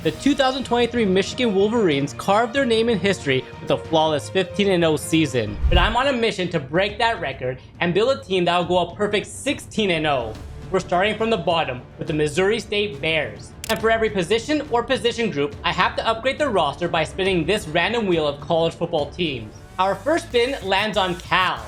The 2023 Michigan Wolverines carved their name in history with a flawless 15-0 season. But I'm on a mission to break that record and build a team that will go a perfect 16-0. We're starting from the bottom with the Missouri State Bears. And for every position or position group, I have to upgrade the roster by spinning this random wheel of college football teams. Our first spin lands on Cal.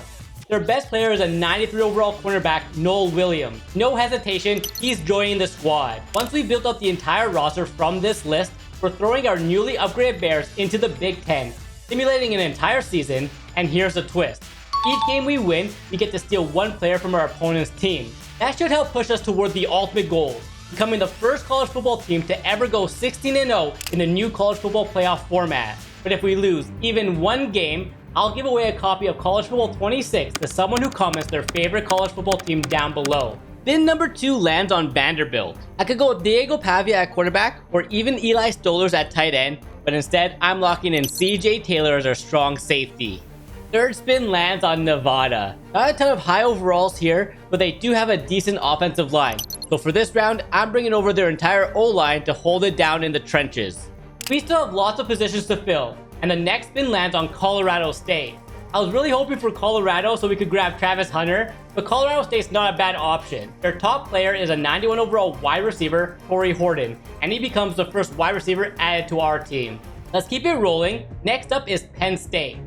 Their best player is a 93 overall cornerback, Noel Williams. No hesitation, he's joining the squad. Once we've built up the entire roster from this list, we're throwing our newly upgraded Bears into the Big Ten, simulating an entire season, and here's the twist. Each game we win, we get to steal one player from our opponent's team. That should help push us toward the ultimate goal, becoming the first college football team to ever go 16-0 in the new college football playoff format. But if we lose even one game, I'll give away a copy of College Football 26 to someone who comments their favorite college football team down below. Spin number 2 lands on Vanderbilt. I could go with Diego Pavia at quarterback or even Eli Stollers at tight end, but instead I'm locking in CJ Taylor as our strong safety. Third spin lands on Nevada. Not a ton of high overalls here, but they do have a decent offensive line. So for this round, I'm bringing over their entire O-line to hold it down in the trenches. We still have lots of positions to fill, and the next spin lands on Colorado State. I was really hoping for Colorado so we could grab Travis Hunter, but Colorado State's not a bad option. Their top player is a 91 overall wide receiver, Torrey Horton, and he becomes the first wide receiver added to our team. Let's keep it rolling. Next up is Penn State.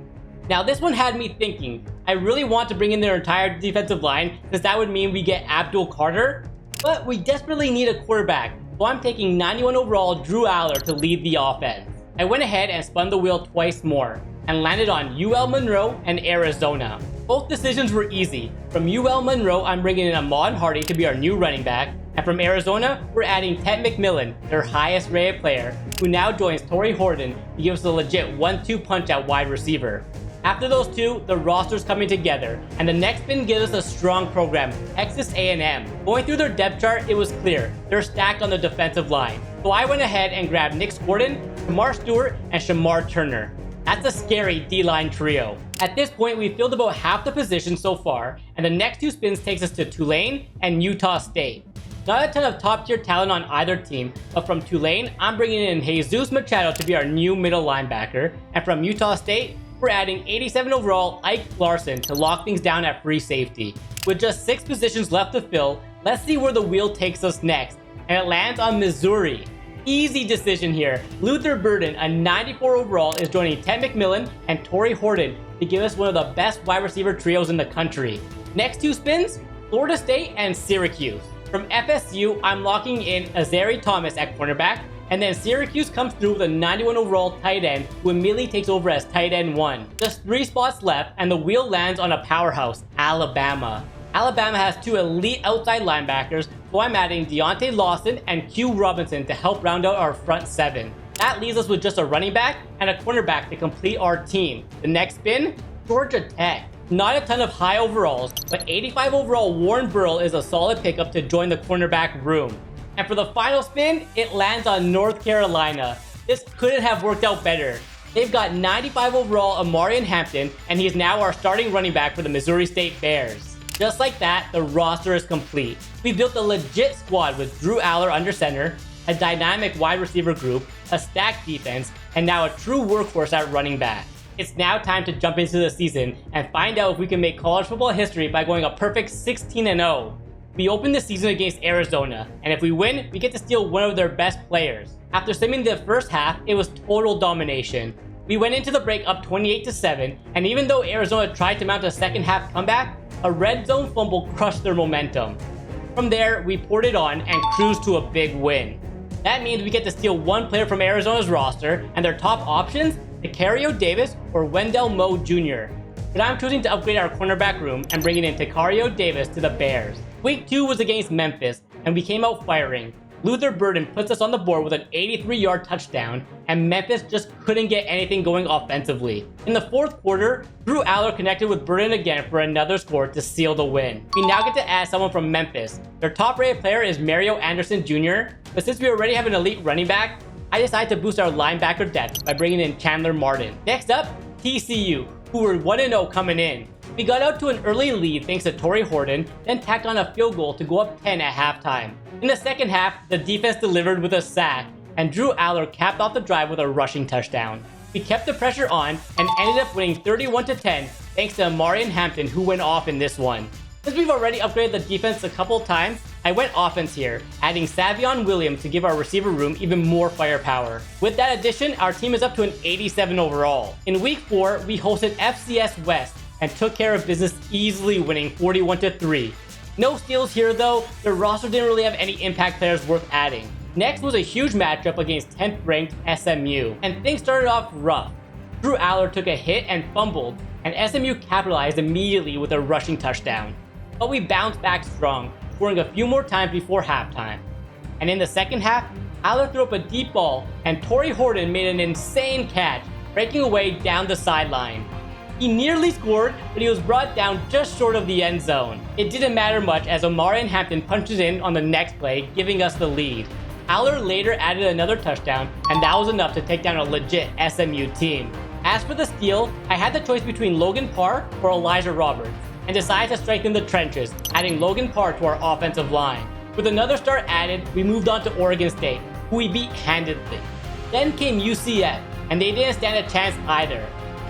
Now this one had me thinking. I really want to bring in their entire defensive line since that would mean we get Abdul Carter, but we desperately need a quarterback, so I'm taking 91 overall Drew Aller to lead the offense. I went ahead and spun the wheel twice more and landed on UL Monroe and Arizona. Both decisions were easy. From UL Monroe, I'm bringing in Ahmad Hardy to be our new running back, and from Arizona, we're adding Ted McMillan, their highest rated player, who now joins Torrey Horton to give us a legit 1-2 punch at wide receiver. After those two, the roster's coming together, and the next spin gives us a strong program, Texas A&M. Going through their depth chart, it was clear they're stacked on the defensive line. So I went ahead and grabbed Nick Gordon, Kamar Stewart, and Shamar Turner. That's a scary D-line trio. At this point, we've filled about half the position so far, and the next two spins takes us to Tulane and Utah State. Not a ton of top-tier talent on either team, but from Tulane, I'm bringing in Jesus Machado to be our new middle linebacker, and from Utah State, we're adding 87 overall Ike Larson to lock things down at free safety. With just 6 positions left to fill, let's see where the wheel takes us next, and it lands on Missouri. Easy decision here. Luther Burden, a 94 overall, is joining Ted McMillan and Torrey Horton to give us one of the best wide receiver trios in the country. Next 2 spins, Florida State and Syracuse. From FSU, I'm locking in Azari Thomas at cornerback, and then Syracuse comes through with a 91 overall tight end who immediately takes over as tight end 1. Just 3 spots left, and the wheel lands on a powerhouse, Alabama. Alabama has 2 elite outside linebackers, so I'm adding Deontay Lawson and Q Robinson to help round out our front 7. That leaves us with just a running back and a cornerback to complete our team. The next spin, Georgia Tech. Not a ton of high overalls, but 85 overall Warren Burrell is a solid pickup to join the cornerback room. And for the final spin, it lands on North Carolina. This couldn't have worked out better. They've got 95 overall Amarian Hampton, and he's now our starting running back for the Missouri State Bears. Just like that, the roster is complete. We built a legit squad with Drew Aller under center, a dynamic wide receiver group, a stacked defense, and now a true workhorse at running back. It's now time to jump into the season and find out if we can make college football history by going a perfect 16-0. We open the season against Arizona, and if we win, we get to steal one of their best players. After simming the first half, it was total domination. We went into the break up 28-7, and even though Arizona tried to mount a second half comeback, a red zone fumble crushed their momentum. From there, we poured it on and cruised to a big win. That means we get to steal one player from Arizona's roster, and their top options, Takario Davis or Wendell Moe Jr. But I'm choosing to upgrade our cornerback room and bringing in Takario Davis to the Bears. Week 2 was against Memphis, and we came out firing. Luther Burden puts us on the board with an 83-yard touchdown, and Memphis just couldn't get anything going offensively. In the fourth quarter, Drew Aller connected with Burden again for another score to seal the win. We now get to add someone from Memphis. Their top-rated player is Mario Anderson Jr., but since we already have an elite running back, I decided to boost our linebacker depth by bringing in Chandler Martin. Next up, TCU, who were 1-0 coming in. We got out to an early lead thanks to Torrey Horton, then tacked on a field goal to go up 10 at halftime. In the second half, the defense delivered with a sack, and Drew Aller capped off the drive with a rushing touchdown. We kept the pressure on and ended up winning 31-10 thanks to Amari and Hampton, who went off in this one. Since we've already upgraded the defense a couple times, I went offense here, adding Savion Williams to give our receiver room even more firepower. With that addition, our team is up to an 87 overall. In week 4, we hosted FCS West and took care of business, easily winning 41-3. No steals here though, the roster didn't really have any impact players worth adding. Next was a huge matchup against 10th ranked SMU, and things started off rough. Drew Aller took a hit and fumbled, and SMU capitalized immediately with a rushing touchdown. But we bounced back strong, scoring a few more times before halftime. And in the second half, Aller threw up a deep ball, and Torrey Horton made an insane catch, breaking away down the sideline. He nearly scored, but he was brought down just short of the end zone. It didn't matter much as Omari and Hampton punches in on the next play, giving us the lead. Aller later added another touchdown, and that was enough to take down a legit SMU team. As for the steal, I had the choice between Logan Parr or Elijah Roberts, and decided to strengthen the trenches, adding Logan Parr to our offensive line. With another start added, we moved on to Oregon State, who we beat handedly. Then came UCF, and they didn't stand a chance either.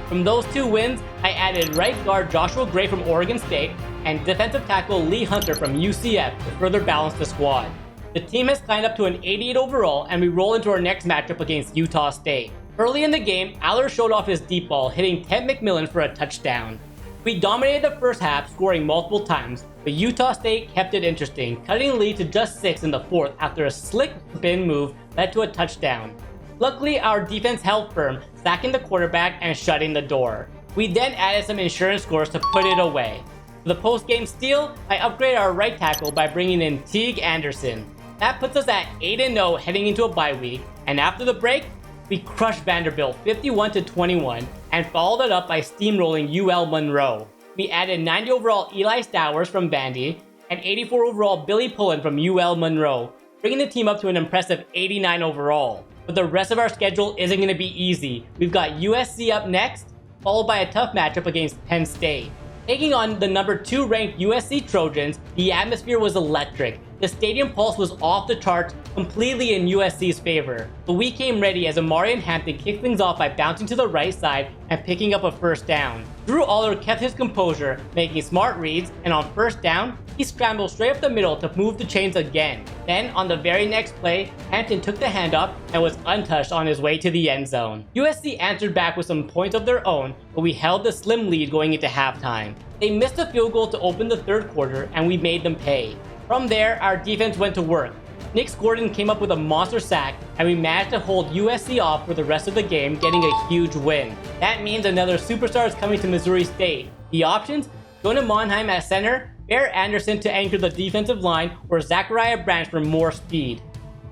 From those two wins, I added right guard Joshua Gray from Oregon State and defensive tackle Lee Hunter from UCF to further balance the squad. The team has climbed up to an 88 overall, and we roll into our next matchup against Utah State. Early in the game, Aller showed off his deep ball, hitting Ted McMillan for a touchdown. We dominated the first half, scoring multiple times, but Utah State kept it interesting, cutting the lead to just 6 in the fourth after a slick spin move led to a touchdown. Luckily, our defense held firm, sacking the quarterback and shutting the door. We then added some insurance scores to put it away. For the post-game steal, I upgraded our right tackle by bringing in Teague Anderson. That puts us at 8-0 heading into a bye week, and after the break, we crushed Vanderbilt 51-21 and followed it up by steamrolling UL Monroe. We added 90 overall Eli Stowers from Vandy and 84 overall Billy Pullen from UL Monroe, bringing the team up to an impressive 89 overall. But the rest of our schedule isn't going to be easy. We've got USC up next, followed by a tough matchup against Penn State. Taking on the number 2 ranked USC Trojans, the atmosphere was electric. The stadium pulse was off the charts, completely in USC's favor. But we came ready as Amari and Hampton kicked things off by bouncing to the right side and picking up a first down. Drew Aller kept his composure, making smart reads, and on first down, he scrambled straight up the middle to move the chains again. Then, on the very next play, Hampton took the handoff and was untouched on his way to the end zone. USC answered back with some points of their own, but we held the slim lead going into halftime. They missed a field goal to open the third quarter, and we made them pay. From there, our defense went to work. Nick Gordon came up with a monster sack, and we managed to hold USC off for the rest of the game, getting a huge win. That means another superstar is coming to Missouri State. The options? Jonah Monheim at center, Bear Anderson to anchor the defensive line, or Zachariah Branch for more speed.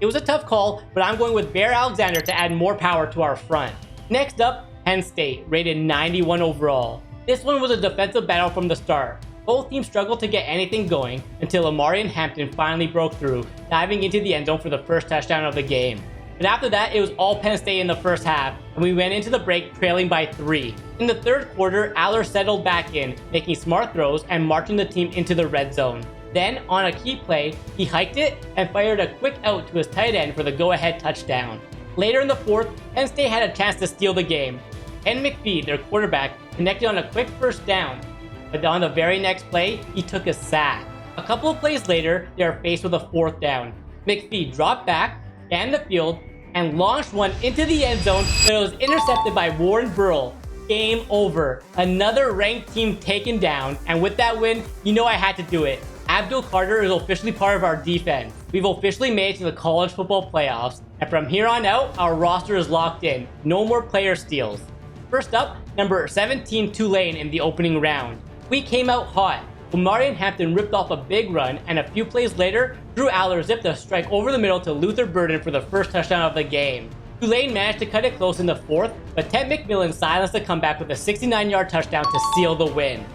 It was a tough call, but I'm going with Bear Alexander to add more power to our front. Next up, Penn State, rated 91 overall. This one was a defensive battle from the start. Both teams struggled to get anything going until Amari and Hampton finally broke through, diving into the end zone for the first touchdown of the game. But after that, it was all Penn State in the first half, and we went into the break trailing by 3. In the third quarter, Aller settled back in, making smart throws and marching the team into the red zone. Then, on a key play, he hiked it and fired a quick out to his tight end for the go-ahead touchdown. Later in the fourth, Penn State had a chance to steal the game. Ken McPhee, their quarterback, connected on a quick first down, but on the very next play, he took a sack. A couple of plays later, they are faced with a fourth down. McPhee dropped back, scanned the field, and launched one into the end zone, but it was intercepted by Warren Burrell. Game over. Another ranked team taken down, and with that win, you know I had to do it. Abdul Carter is officially part of our defense. We've officially made it to the college football playoffs, and from here on out, our roster is locked in. No more player steals. First up, number 17 Tulane in the opening round. We came out hot. Omari and Hampton ripped off a big run, and a few plays later, Drew Aller zipped a strike over the middle to Luther Burden for the first touchdown of the game. Tulane managed to cut it close in the fourth, but Ted McMillan silenced the comeback with a 69-yard touchdown to seal the win.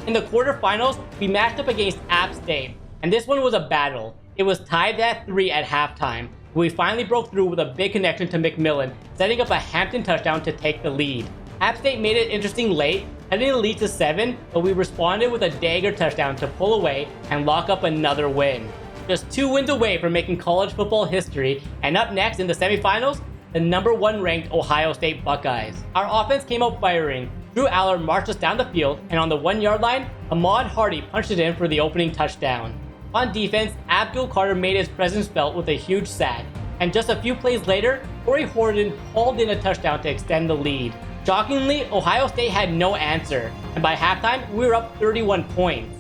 In the quarterfinals, we matched up against App State, and this one was a battle. It was tied at 3 at halftime, but we finally broke through with a big connection to McMillan, setting up a Hampton touchdown to take the lead. App State made it interesting late, cutting the lead to 7, but we responded with a dagger touchdown to pull away and lock up another win. just 2 wins away from making college football history, and up next in the semifinals, the #1 ranked Ohio State Buckeyes. Our offense came out firing. Drew Aller marched us down the field, and on the 1-yard line, Ahmad Hardy punched it in for the opening touchdown. On defense, Abdul Carter made his presence felt with a huge sack, and just a few plays later, Corey Horton hauled in a touchdown to extend the lead. Shockingly, Ohio State had no answer, and by halftime, we were up 31 points.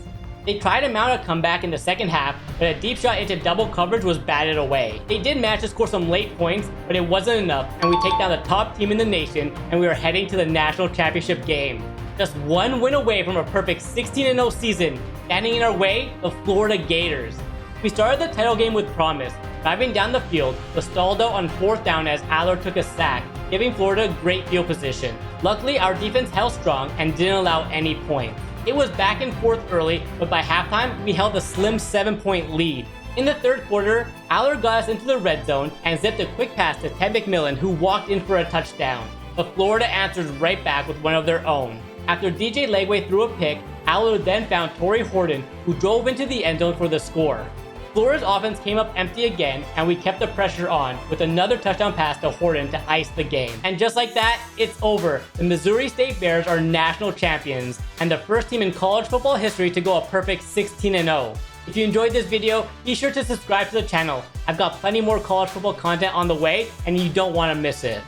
They tried to mount a comeback in the second half, but a deep shot into double coverage was batted away. They did manage to score some late points, but it wasn't enough, and we take down the top team in the nation, and we are heading to the national championship game. Just 1 win away from a perfect 16-0 season, standing in our way, the Florida Gators. We started the title game with promise, driving down the field, but stalled out on 4th down as Aller took a sack, giving Florida great field position. Luckily, our defense held strong and didn't allow any points. It was back and forth early, but by halftime, we held a slim 7-point lead. In the third quarter, Aller got us into the red zone and zipped a quick pass to Ted McMillan, who walked in for a touchdown. But Florida answered right back with one of their own. After DJ Legway threw a pick, Aller then found Torrey Horton, who drove into the end zone for the score. Florida's offense came up empty again, and we kept the pressure on with another touchdown pass to Horton to ice the game. And just like that, it's over. The Missouri State Bears are national champions and the first team in college football history to go a perfect 16-0. If you enjoyed this video, be sure to subscribe to the channel. I've got plenty more college football content on the way, and you don't want to miss it.